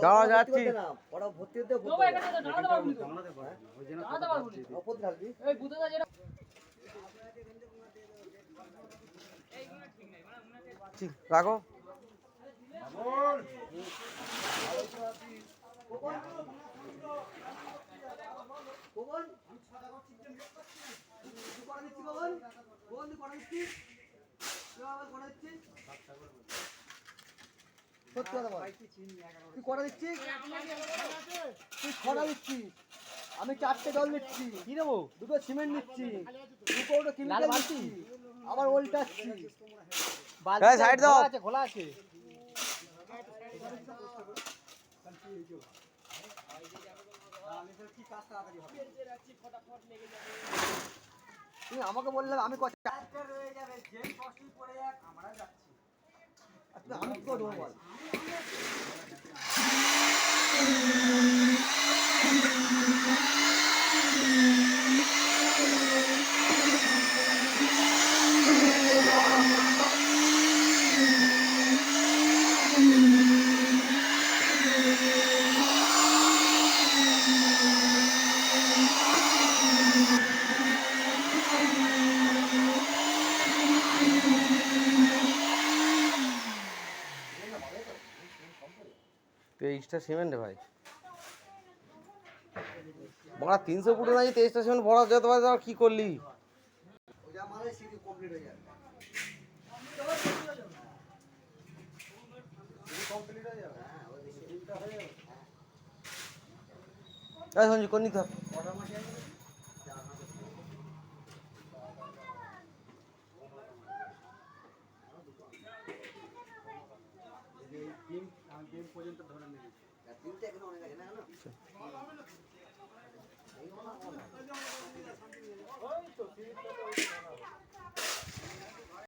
দাঁড়া যাচ্ছি। ওরা ভর্তি হতে রাখো। সত্যি কথা বল, তুই কটা দিচ্ছিস? তুই ছটা দিচ্ছিস, আমি 4টে জল দিচ্ছি। কি দেবো? 2টো সিমেন্ট নিচ্ছি, 2 কৌটো কেমিক্যাল দিচ্ছি, আবার ওল্টাচ্ছি। সাইড দাও। খোলা আছে। তুমি আমাকে বললে আমি আমি কি করবো বল? তো এক্সট্রা সিমেন্ট ভাই বড়া 300 ফুটে নাই, 23টা সিমেন্ট ভরা যেতে পারে। কি করলি? সঞ্জু কোন নিতে হবে? পর্যন্ত ধরে নিয়ে